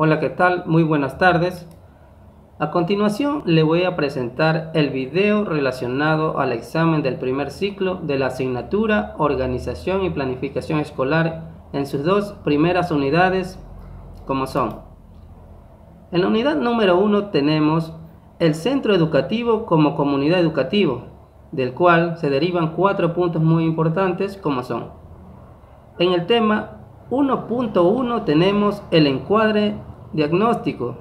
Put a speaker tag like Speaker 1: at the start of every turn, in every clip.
Speaker 1: Hola, ¿qué tal? Muy buenas tardes. A continuación le voy a presentar el video relacionado al examen del primer ciclo de la asignatura Organización y Planificación Escolar en sus dos primeras unidades, como son. En la unidad número 1 tenemos el centro educativo como comunidad educativa, del cual se derivan 4 puntos muy importantes, como son. En el tema 1.1 tenemos el encuadre diagnóstico,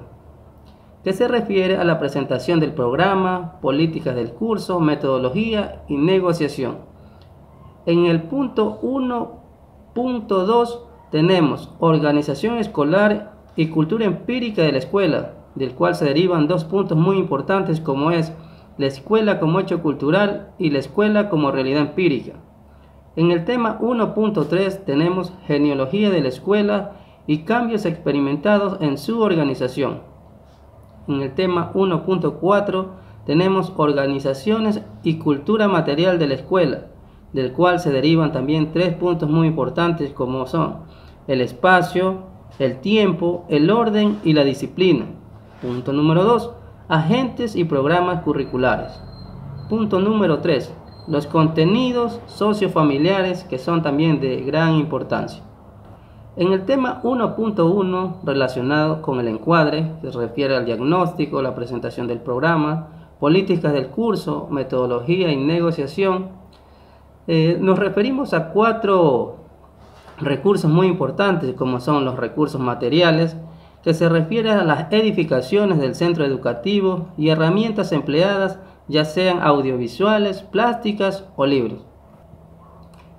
Speaker 1: que se refiere a la presentación del programa, políticas del curso, metodología y negociación. En el punto 1.2 tenemos organización escolar y cultura empírica de la escuela, del cual se derivan 2 puntos muy importantes, como es la escuela como hecho cultural y la escuela como realidad empírica. En el tema 1.3 tenemos genealogía de la escuela y cambios experimentados en su organización. En el tema 1.4 tenemos organizaciones y cultura material de la escuela, del cual se derivan también 3 puntos muy importantes, como son el espacio, el tiempo, el orden y la disciplina. Punto número 2, agentes y programas curriculares. Punto número 3, los contenidos sociofamiliares, que son también de gran importancia. En el tema 1.1, relacionado con el encuadre, que se refiere al diagnóstico, la presentación del programa, políticas del curso, metodología y negociación, nos referimos a 4 recursos muy importantes, como son los recursos materiales, que se refieren a las edificaciones del centro educativo y herramientas empleadas, ya sean audiovisuales, plásticas o libros.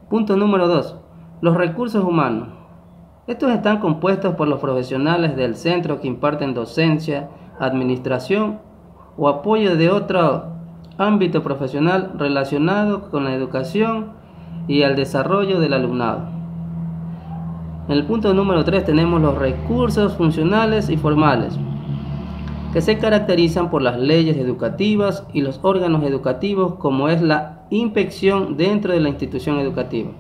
Speaker 1: Punto número 2. Los recursos humanos. Estos están compuestos por los profesionales del centro que imparten docencia, administración o apoyo de otro ámbito profesional relacionado con la educación y el desarrollo del alumnado. En el punto número 3 tenemos los recursos funcionales y formales, que se caracterizan por las leyes educativas y los órganos educativos, como es la inspección dentro de la institución educativa.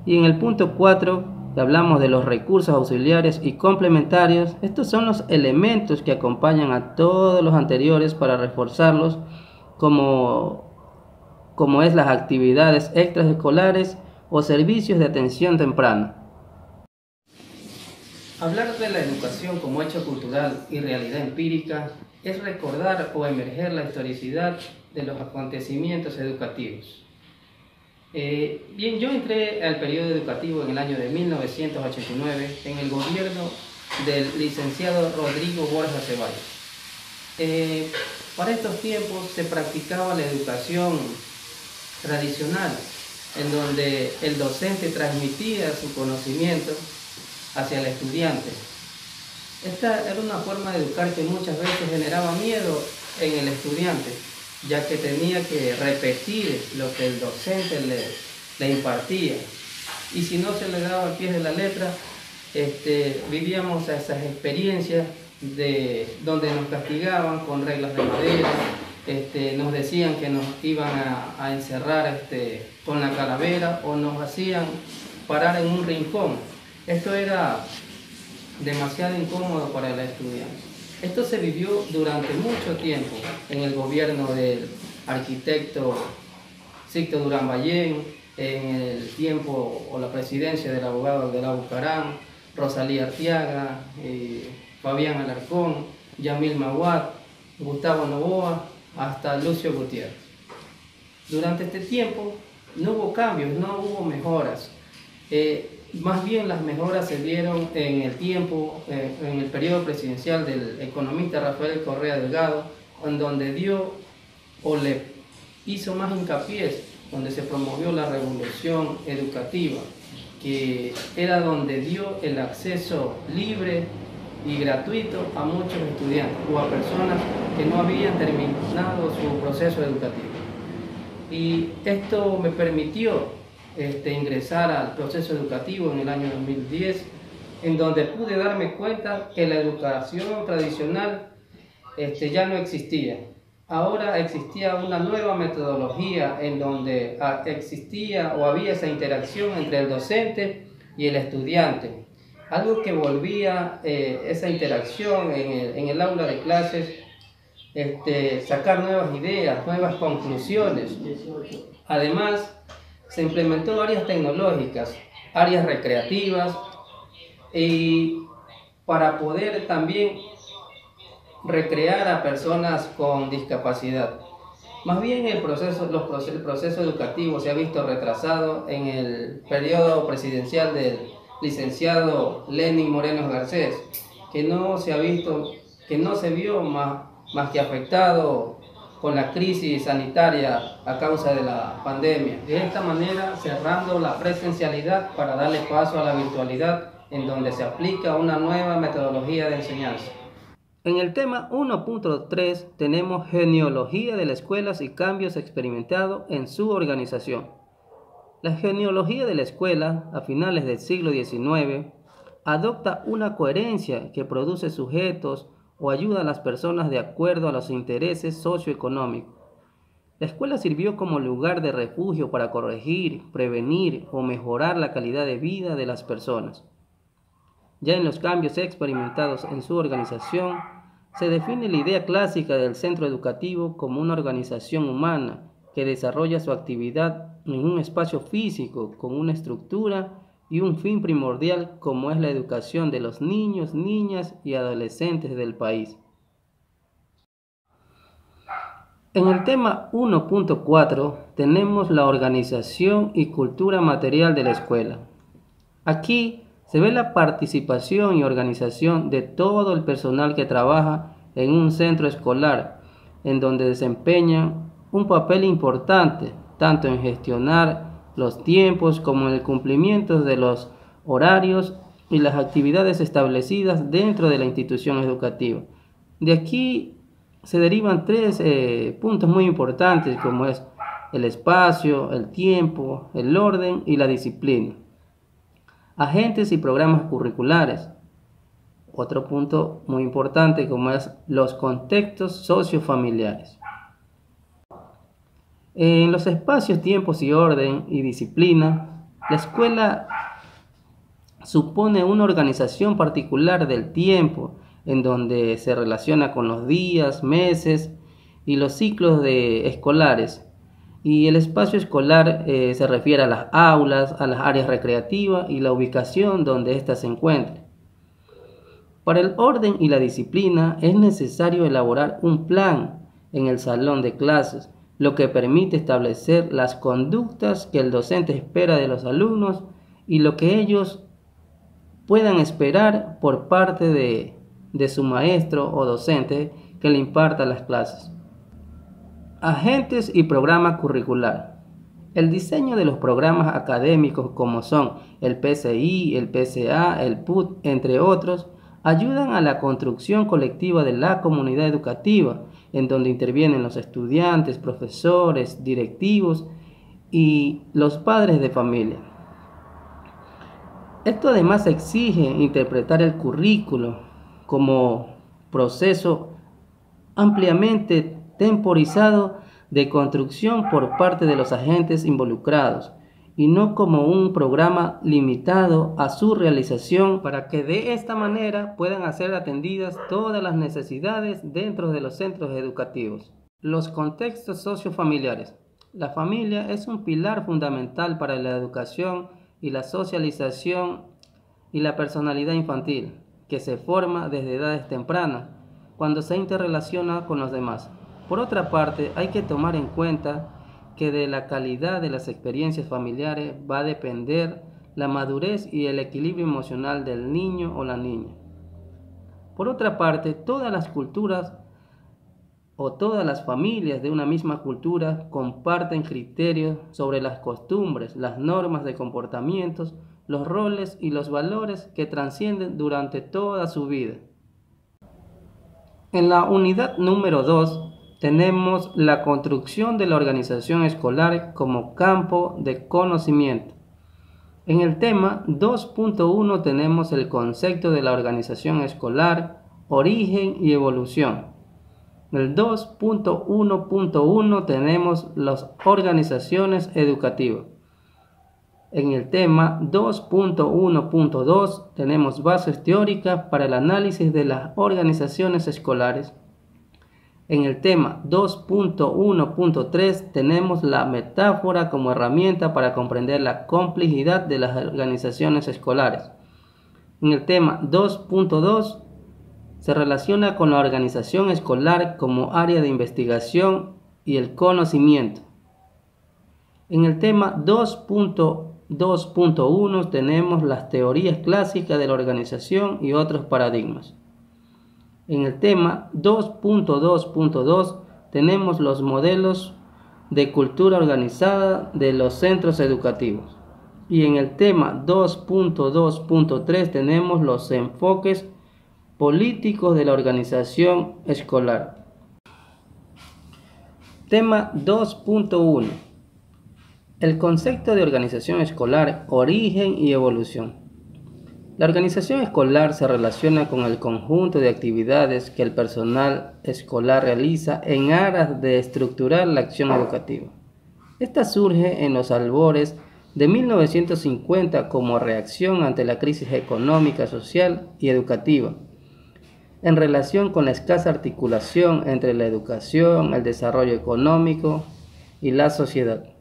Speaker 1: Y en el punto 4 hablamos de los recursos auxiliares y complementarios. Estos son los elementos que acompañan a todos los anteriores para reforzarlos, como es las actividades extraescolares o servicios de atención temprana. Hablar de la educación como hecho cultural y realidad empírica es recordar o emerger la historicidad de los acontecimientos educativos. Bien, yo entré al periodo educativo en el año de 1989 en el gobierno del licenciado Rodrigo Borja Ceballos. Para estos tiempos se practicaba la educación tradicional, en donde el docente transmitía su conocimiento hacia el estudiante. Esta era una forma de educar que muchas veces generaba miedo en el estudiante, ya que tenía que repetir lo que el docente le impartía. Y si no se le daba al pie de la letra, vivíamos esas experiencias donde nos castigaban con reglas de madera, nos decían que nos iban a encerrar con la calavera o nos hacían parar en un rincón. Esto era demasiado incómodo para el estudiante. Esto se vivió durante mucho tiempo en el gobierno del arquitecto Sixto Durán Ballén, en el tiempo o la presidencia del abogado Abdelá Bucaram, Rosalía Arteaga, Fabián Alarcón, Yamil Maguad, Gustavo Novoa, hasta Lucio Gutiérrez. Durante este tiempo no hubo cambios, no hubo mejoras. Más bien las mejoras se dieron en el tiempo, en el periodo presidencial del economista Rafael Correa Delgado, en donde dio o le hizo más hincapié, donde se promovió la revolución educativa, que era donde dio el acceso libre y gratuito a muchos estudiantes o a personas que no habían terminado su proceso educativo. Y esto me permitió ingresar al proceso educativo en el año 2010, en donde pude darme cuenta que la educación tradicional ya no existía. Ahora existía una nueva metodología en donde existía o había esa interacción entre el docente y el estudiante. algo que volvía esa interacción en el aula de clases, sacar nuevas ideas, nuevas conclusiones. Además, se implementó áreas tecnológicas, áreas recreativas, y para poder también recrear a personas con discapacidad. Más bien el proceso educativo se ha visto retrasado en el periodo presidencial del licenciado Lenín Moreno Garcés, que no se vio más que afectado con la crisis sanitaria a causa de la pandemia. De esta manera, cerrando la presencialidad para darle paso a la virtualidad, en donde se aplica una nueva metodología de enseñanza. En el tema 1.3 tenemos genealogía de las escuelas y cambios experimentados en su organización. La genealogía de la escuela, a finales del siglo XIX, adopta una coherencia que produce sujetos o ayuda a las personas de acuerdo a los intereses socioeconómicos. La escuela sirvió como lugar de refugio para corregir, prevenir o mejorar la calidad de vida de las personas. Ya en los cambios experimentados en su organización, se define la idea clásica del centro educativo como una organización humana que desarrolla su actividad en un espacio físico con una estructura y un fin primordial como es la educación de los niños, niñas y adolescentes del país. En el tema 1.4 tenemos la organización y cultura material de la escuela. Aquí se ve la participación y organización de todo el personal que trabaja en un centro escolar, en donde desempeñan un papel importante, tanto en gestionar los tiempos como en el cumplimiento de los horarios y las actividades establecidas dentro de la institución educativa. De aquí se derivan tres puntos muy importantes, como es el espacio, el tiempo, el orden y la disciplina. Agentes y programas curriculares. Otro punto muy importante, como es los contextos sociofamiliares. En los espacios, tiempos y orden y disciplina, la escuela supone una organización particular del tiempo, en donde se relaciona con los días, meses y los ciclos escolares. Y el espacio escolar se refiere a las aulas, a las áreas recreativas y la ubicación donde ésta se encuentre. Para el orden y la disciplina es necesario elaborar un plan en el salón de clases, lo que permite establecer las conductas que el docente espera de los alumnos y lo que ellos puedan esperar por parte de su maestro o docente que le imparta las clases. Agentes y programa curricular. El diseño de los programas académicos como son el PCI, el PCA, el PUT, entre otros, ayudan a la construcción colectiva de la comunidad educativa, en donde intervienen los estudiantes, profesores, directivos y los padres de familia. Esto además exige interpretar el currículo como proceso ampliamente temporizado de construcción por parte de los agentes involucrados y no como un programa limitado a su realización, para que de esta manera puedan ser atendidas todas las necesidades dentro de los centros educativos. Los contextos sociofamiliares. La familia es un pilar fundamental para la educación y la socialización y la personalidad infantil, que se forma desde edades tempranas, cuando se interrelaciona con los demás. Por otra parte, hay que tomar en cuenta que de la calidad de las experiencias familiares va a depender la madurez y el equilibrio emocional del niño o la niña. Por otra parte, todas las culturas o todas las familias de una misma cultura comparten criterios sobre las costumbres, las normas de comportamientos, los roles y los valores que trascienden durante toda su vida. En la unidad número 2 tenemos la construcción de la organización escolar como campo de conocimiento. En el tema 2.1 tenemos el concepto de la organización escolar, origen y evolución. En el 2.1.1 tenemos las organizaciones educativas. En el tema 2.1.2 tenemos bases teóricas para el análisis de las organizaciones escolares. En el tema 2.1.3 tenemos la metáfora como herramienta para comprender la complejidad de las organizaciones escolares. En el tema 2.2 se relaciona con la organización escolar como área de investigación y el conocimiento. En el tema 2.2.1 tenemos las teorías clásicas de la organización y otros paradigmas. En el tema 2.2.2 tenemos los modelos de cultura organizada de los centros educativos. Y en el tema 2.2.3 tenemos los enfoques políticos de la organización escolar. Tema 2.1. El concepto de organización escolar, origen y evolución. La organización escolar se relaciona con el conjunto de actividades que el personal escolar realiza en aras de estructurar la acción educativa. Esta surge en los albores de 1950 como reacción ante la crisis económica, social y educativa, en relación con la escasa articulación entre la educación, el desarrollo económico y la sociedad.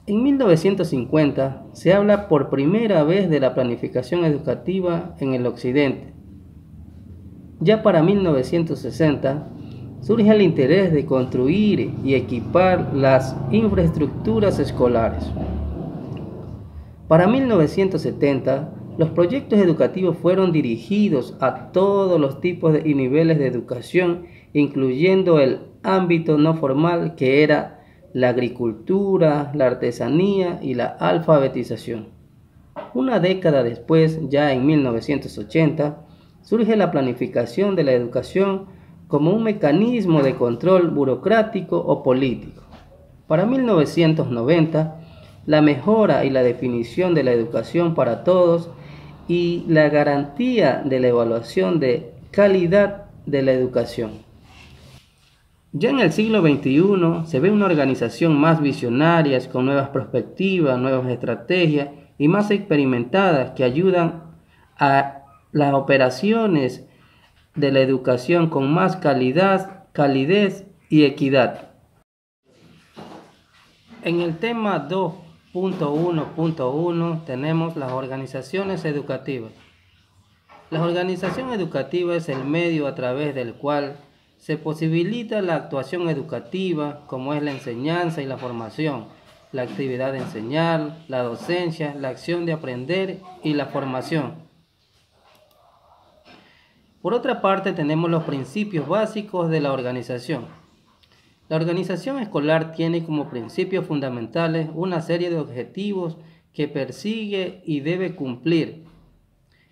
Speaker 1: En 1950 se habla por primera vez de la planificación educativa en el occidente. Ya para 1960 surge el interés de construir y equipar las infraestructuras escolares. Para 1970 los proyectos educativos fueron dirigidos a todos los tipos y niveles de educación, incluyendo el ámbito no formal que era la agricultura, la artesanía y la alfabetización. Una década después, ya en 1980, surge la planificación de la educación como un mecanismo de control burocrático o político. Para 1990, la mejora y la definición de la educación para todos y la garantía de la evaluación de calidad de la educación. Ya en el siglo XXI se ve una organización más visionaria, con nuevas perspectivas, nuevas estrategias y más experimentadas que ayudan a las operaciones de la educación con más calidad, calidez y equidad. En el tema 2.1.1 tenemos las organizaciones educativas. La organización educativa es el medio a través del cual se posibilita la actuación educativa, como es la enseñanza y la formación, la actividad de enseñar, la docencia, la acción de aprender y la formación. Por otra parte, tenemos los principios básicos de la organización. La organización escolar tiene como principios fundamentales una serie de objetivos que persigue y debe cumplir.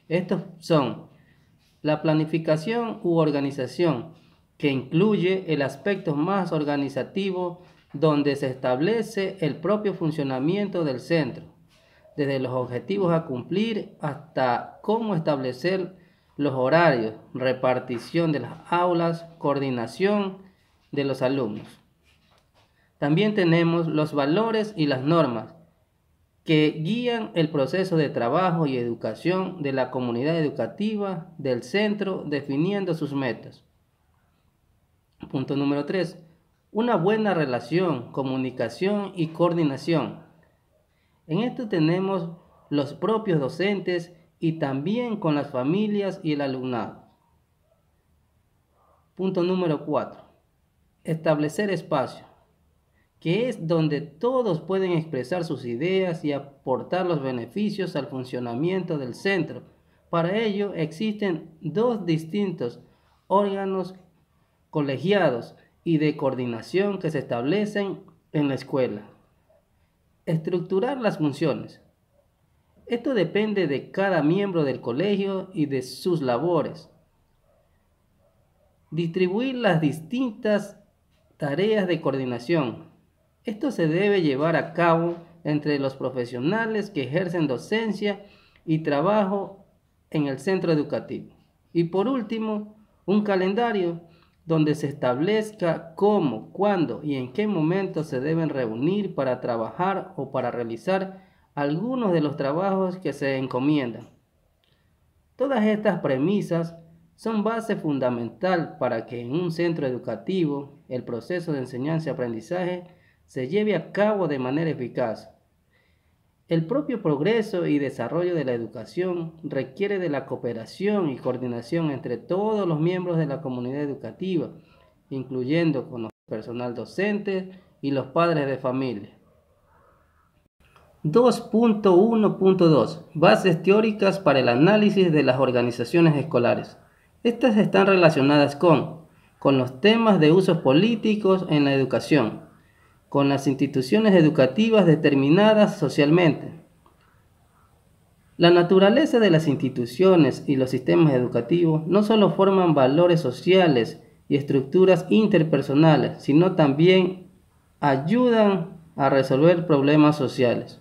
Speaker 1: Estos son la planificación u organización, que incluye el aspecto más organizativo, donde se establece el propio funcionamiento del centro, desde los objetivos a cumplir hasta cómo establecer los horarios, repartición de las aulas, coordinación de los alumnos. También tenemos los valores y las normas, que guían el proceso de trabajo y educación de la comunidad educativa del centro, definiendo sus metas. Punto número 3. Una buena relación, comunicación y coordinación. En esto tenemos los propios docentes y también con las familias y el alumnado. Punto número 4. Establecer espacio, que es donde todos pueden expresar sus ideas y aportar los beneficios al funcionamiento del centro. Para ello existen dos distintos órganos colegiados y de coordinación que se establecen en la escuela. Estructurar las funciones. Esto depende de cada miembro del colegio y de sus labores. Distribuir las distintas tareas de coordinación. Esto se debe llevar a cabo entre los profesionales que ejercen docencia y trabajo en el centro educativo. Y por último, un calendario donde se establezca cómo, cuándo y en qué momento se deben reunir para trabajar o para realizar algunos de los trabajos que se encomiendan. Todas estas premisas son base fundamental para que en un centro educativo el proceso de enseñanza y aprendizaje se lleve a cabo de manera eficaz. El propio progreso y desarrollo de la educación requiere de la cooperación y coordinación entre todos los miembros de la comunidad educativa, incluyendo con el personal docente y los padres de familia. 2.1.2 Bases teóricas para el análisis de las organizaciones escolares. Estas están relacionadas con los temas de usos políticos en la educación, con las instituciones educativas determinadas socialmente. La naturaleza de las instituciones y los sistemas educativos no solo forman valores sociales y estructuras interpersonales, sino también ayudan a resolver problemas sociales.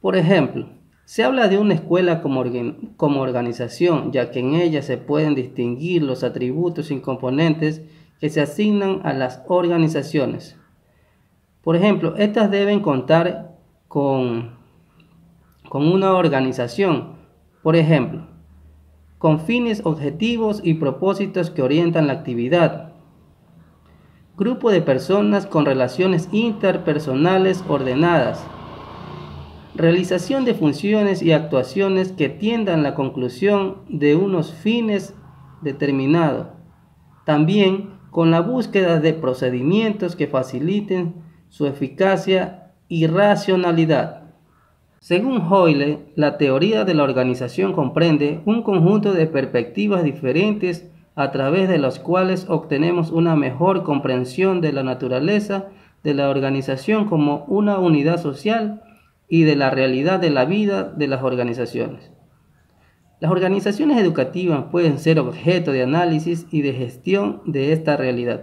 Speaker 1: Por ejemplo, se habla de una escuela como organización, ya que en ella se pueden distinguir los atributos y componentes que se asignan a las organizaciones. Por ejemplo, estas deben contar con una organización, por ejemplo, con fines, objetivos y propósitos que orientan la actividad. Grupo de personas con relaciones interpersonales ordenadas. Realización de funciones y actuaciones que tiendan a la conclusión de unos fines determinados. También con la búsqueda de procedimientos que faciliten su eficacia y racionalidad. Según Hoyle, la teoría de la organización comprende un conjunto de perspectivas diferentes a través de las cuales obtenemos una mejor comprensión de la naturaleza de la organización como una unidad social y de la realidad de la vida de las organizaciones. Las organizaciones educativas pueden ser objeto de análisis y de gestión de esta realidad.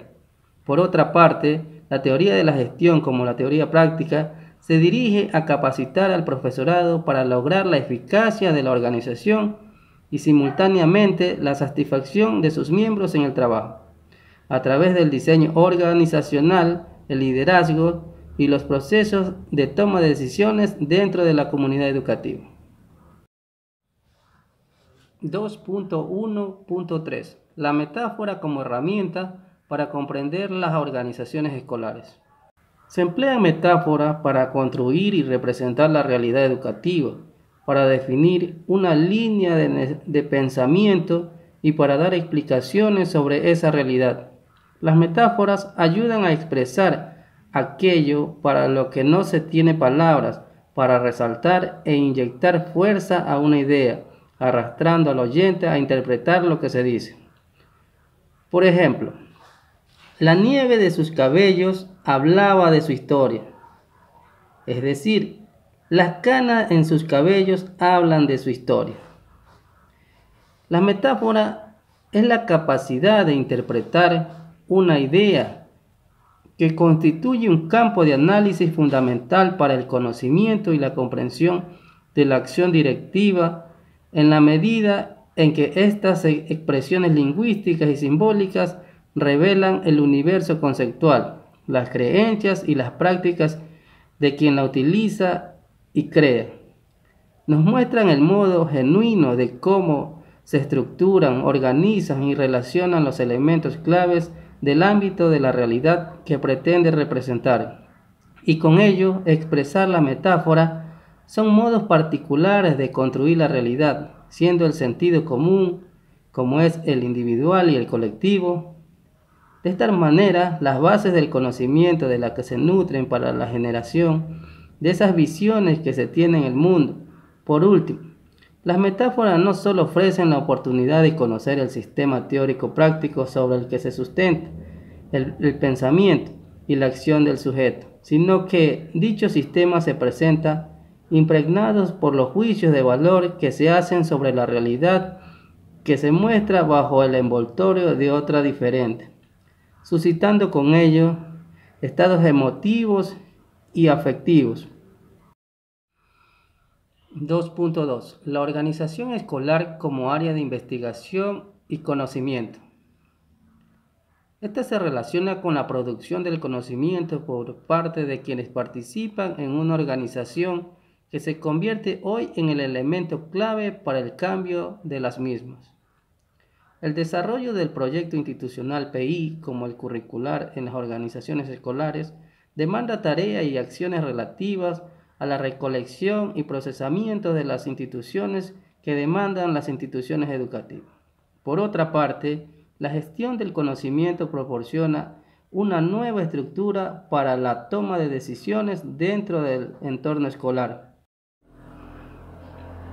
Speaker 1: Por otra parte, la teoría de la gestión, como la teoría práctica, se dirige a capacitar al profesorado para lograr la eficacia de la organización y simultáneamente la satisfacción de sus miembros en el trabajo, a través del diseño organizacional, el liderazgo y los procesos de toma de decisiones dentro de la comunidad educativa. 2.1.3 La metáfora como herramienta para comprender las organizaciones escolares. Se emplea metáfora para construir y representar la realidad educativa, para definir una línea de pensamiento y para dar explicaciones sobre esa realidad. Las metáforas ayudan a expresar aquello para lo que no se tiene palabras, para resaltar e inyectar fuerza a una idea, arrastrando al oyente a interpretar lo que se dice. Por ejemplo, la nieve de sus cabellos hablaba de su historia. Es decir, las canas en sus cabellos hablan de su historia. La metáfora es la capacidad de interpretar una idea que constituye un campo de análisis fundamental para el conocimiento y la comprensión de la acción directiva en la medida en que estas expresiones lingüísticas y simbólicas revelan el universo conceptual, las creencias y las prácticas de quien la utiliza y crea. Nos muestran el modo genuino de cómo se estructuran, organizan y relacionan los elementos claves del ámbito de la realidad que pretende representar, y con ello expresar la metáfora son modos particulares de construir la realidad, siendo el sentido común, como es el individual y el colectivo. De esta manera, las bases del conocimiento de la que se nutren para la generación de esas visiones que se tienen en el mundo. Por último, las metáforas no solo ofrecen la oportunidad de conocer el sistema teórico práctico sobre el que se sustenta el pensamiento y la acción del sujeto, sino que dicho sistema se presenta impregnados por los juicios de valor que se hacen sobre la realidad que se muestra bajo el envoltorio de otra diferente, suscitando con ello estados emotivos y afectivos. 2.2. La organización escolar como área de investigación y conocimiento. Esta se relaciona con la producción del conocimiento por parte de quienes participan en una organización que se convierte hoy en el elemento clave para el cambio de las mismas. El desarrollo del proyecto institucional PI, como el curricular en las organizaciones escolares, demanda tareas y acciones relativas a la recolección y procesamiento de las instituciones que demandan las instituciones educativas. Por otra parte, la gestión del conocimiento proporciona una nueva estructura para la toma de decisiones dentro del entorno escolar.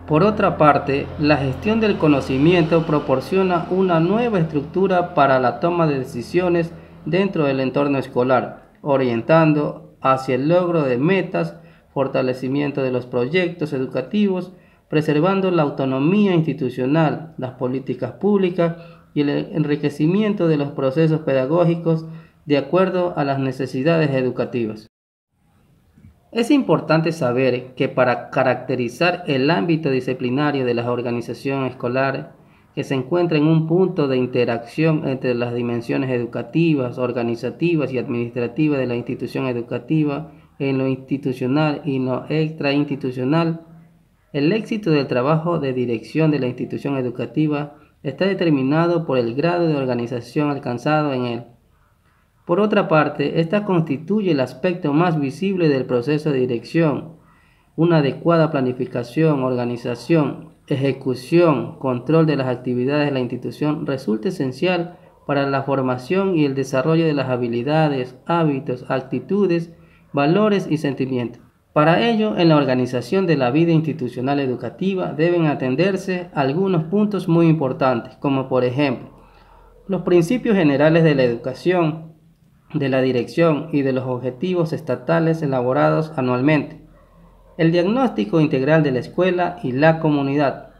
Speaker 1: Por otra parte, la gestión del conocimiento proporciona una nueva estructura para la toma de decisiones dentro del entorno escolar, orientando hacia el logro de metas, fortalecimiento de los proyectos educativos, preservando la autonomía institucional, las políticas públicas y el enriquecimiento de los procesos pedagógicos de acuerdo a las necesidades educativas. Es importante saber que para caracterizar el ámbito disciplinario de la organización escolar, que se encuentra en un punto de interacción entre las dimensiones educativas, organizativas y administrativas de la institución educativa, en lo institucional y lo extrainstitucional, el éxito del trabajo de dirección de la institución educativa está determinado por el grado de organización alcanzado en él. Por otra parte, esta constituye el aspecto más visible del proceso de dirección. Una adecuada planificación, organización, ejecución, control de las actividades de la institución resulta esencial para la formación y el desarrollo de las habilidades, hábitos, actitudes, valores y sentimientos. Para ello, en la organización de la vida institucional educativa deben atenderse algunos puntos muy importantes, como por ejemplo, los principios generales de la educación, de la dirección y de los objetivos estatales elaborados anualmente, el diagnóstico integral de la escuela y la comunidad,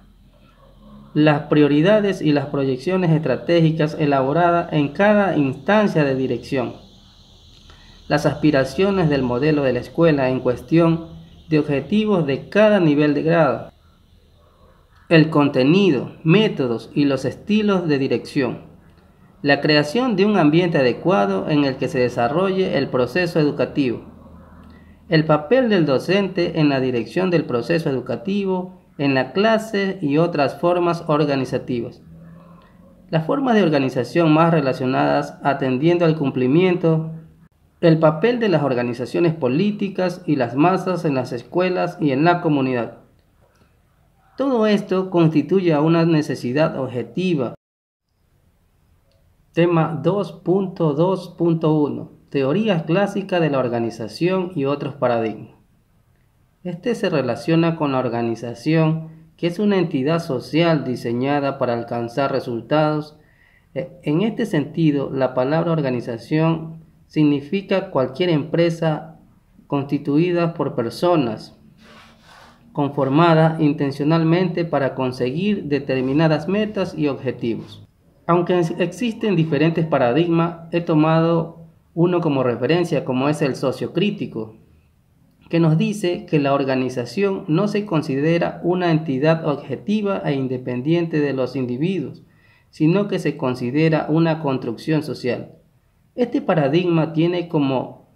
Speaker 1: las prioridades y las proyecciones estratégicas elaboradas en cada instancia de dirección, las aspiraciones del modelo de la escuela en cuestión de objetivos de cada nivel de grado, el contenido, métodos y los estilos de dirección. La creación de un ambiente adecuado en el que se desarrolle el proceso educativo. El papel del docente en la dirección del proceso educativo, en la clase y otras formas organizativas. Las formas de organización más relacionadas atendiendo al cumplimiento. El papel de las organizaciones políticas y las masas en las escuelas y en la comunidad. Todo esto constituye una necesidad objetiva. Tema 2.2.1. Teorías clásicas de la organización y otros paradigmas. Este se relaciona con la organización, que es una entidad social diseñada para alcanzar resultados. En este sentido, la palabra organización significa cualquier empresa constituida por personas, conformada intencionalmente para conseguir determinadas metas y objetivos. Aunque existen diferentes paradigmas, he tomado uno como referencia, como es el sociocrítico, que nos dice que la organización no se considera una entidad objetiva e independiente de los individuos, sino que se considera una construcción social. Este paradigma tiene como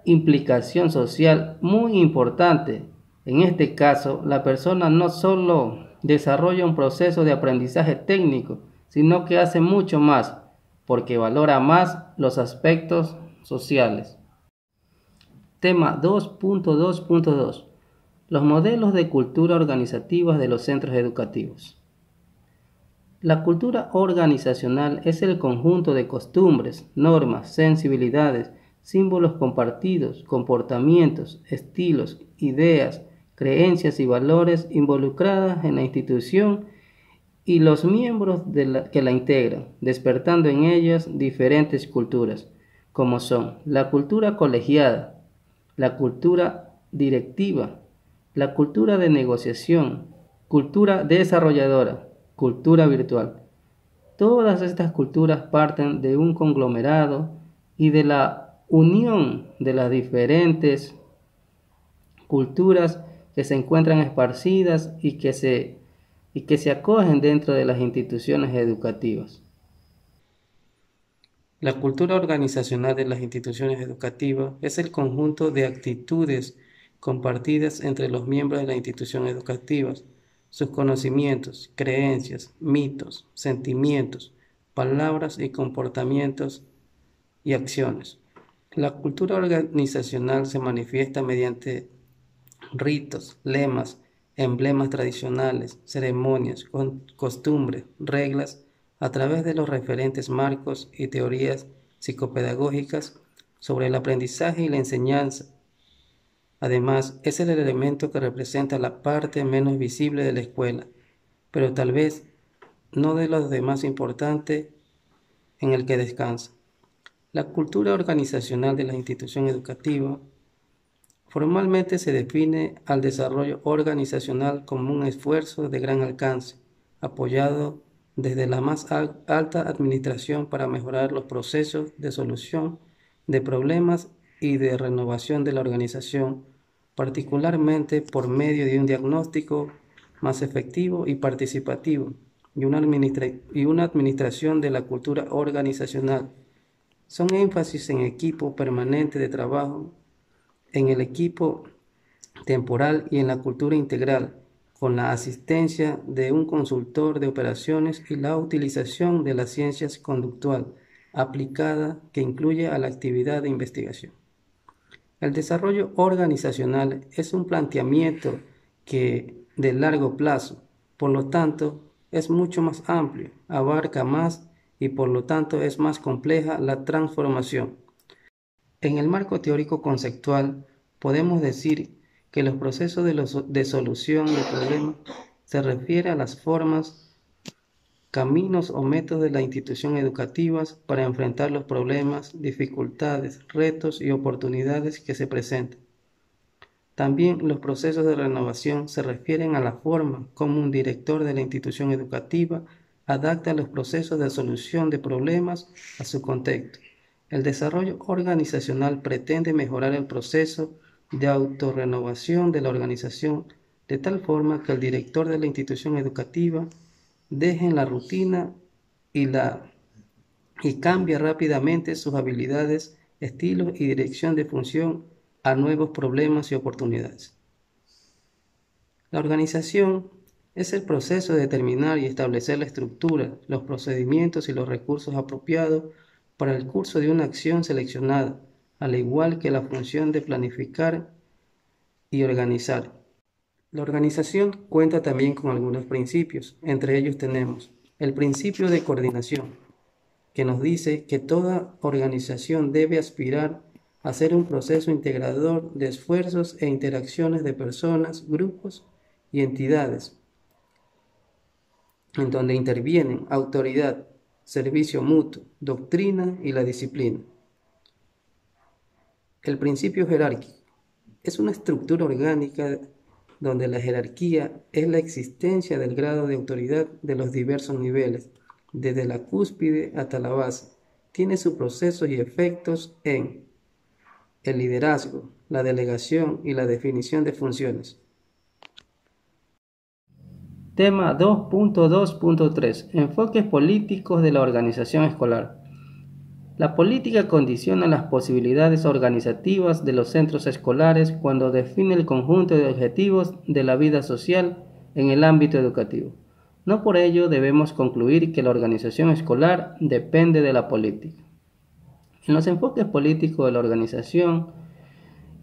Speaker 1: implicación social muy importante. En este caso, la persona no solo desarrolla un proceso de aprendizaje técnico, sino que hace mucho más, porque valora más los aspectos sociales. Tema 2.2.2. Los modelos de cultura organizativa de los centros educativos. La cultura organizacional es el conjunto de costumbres, normas, sensibilidades, símbolos compartidos, comportamientos, estilos, ideas, creencias y valores involucradas en la institución y los miembros que la integran, despertando en ellas diferentes culturas, como son la cultura colegiada, la cultura directiva, la cultura de negociación, cultura desarrolladora, cultura virtual. Todas estas culturas parten de un conglomerado y de la unión de las diferentes culturas que se encuentran esparcidas y que se acogen dentro de las instituciones educativas. La cultura organizacional de las instituciones educativas es el conjunto de actitudes compartidas entre los miembros de la institución educativa, sus conocimientos, creencias, mitos, sentimientos, palabras y comportamientos y acciones. La cultura organizacional se manifiesta mediante ritos, lemas, emblemas tradicionales, ceremonias, costumbres, reglas, a través de los referentes marcos y teorías psicopedagógicas sobre el aprendizaje y la enseñanza. Además, es el elemento que representa la parte menos visible de la escuela, pero tal vez no de los demás importante en el que descansa. La cultura organizacional de la institución educativa formalmente se define al desarrollo organizacional como un esfuerzo de gran alcance, apoyado desde la más alta administración para mejorar los procesos de solución de problemas y de renovación de la organización, particularmente por medio de un diagnóstico más efectivo y participativo y una administración de la cultura organizacional. Son énfasis en equipo permanente de trabajo, en el equipo temporal y en la cultura integral, con la asistencia de un consultor de operaciones y la utilización de las ciencias conductual aplicada que incluye a la actividad de investigación. El desarrollo organizacional es un planteamiento que de largo plazo, por lo tanto, es mucho más amplio, abarca más y por lo tanto es más compleja la transformación. En el marco teórico conceptual, podemos decir que los procesos de solución de problemas se refiere a las formas, caminos o métodos de la institución educativa para enfrentar los problemas, dificultades, retos y oportunidades que se presentan. También los procesos de renovación se refieren a la forma como un director de la institución educativa adapta los procesos de solución de problemas a su contexto. El desarrollo organizacional pretende mejorar el proceso de autorrenovación de la organización de tal forma que el director de la institución educativa deje en la rutina y cambie rápidamente sus habilidades, estilos y dirección de función a nuevos problemas y oportunidades. La organización es el proceso de determinar y establecer la estructura, los procedimientos y los recursos apropiados para el curso de una acción seleccionada, al igual que la función de planificar y organizar. La organización cuenta también con algunos principios, entre ellos tenemos el principio de coordinación, que nos dice que toda organización debe aspirar a ser un proceso integrador de esfuerzos e interacciones de personas, grupos y entidades, en donde intervienen autoridad, servicio mutuo, doctrina y la disciplina. El principio jerárquico es una estructura orgánica donde la jerarquía es la existencia del grado de autoridad de los diversos niveles, desde la cúspide hasta la base. Tiene sus procesos y efectos en el liderazgo, la delegación y la definición de funciones. Tema 2.2.3. Enfoques políticos de la organización escolar. La política condiciona las posibilidades organizativas de los centros escolares cuando define el conjunto de objetivos de la vida social en el ámbito educativo. No por ello debemos concluir que la organización escolar depende de la política. En los enfoques políticos de la organización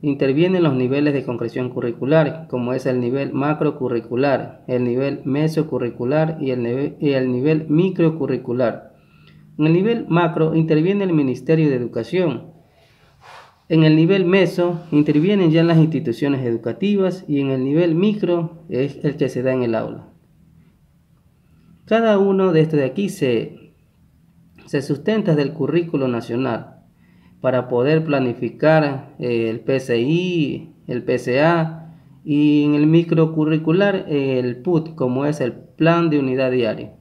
Speaker 1: intervienen los niveles de concreción curricular, como es el nivel macrocurricular, el nivel mesocurricular y el nivel microcurricular. En el nivel macro interviene el Ministerio de Educación. En el nivel meso intervienen ya las instituciones educativas y en el nivel micro es el que se da en el aula. Cada uno de estos de aquí se sustenta del currículo nacional para poder planificar el PCI, el PCA y en el microcurricular el PUT, como es el Plan de Unidad Diaria.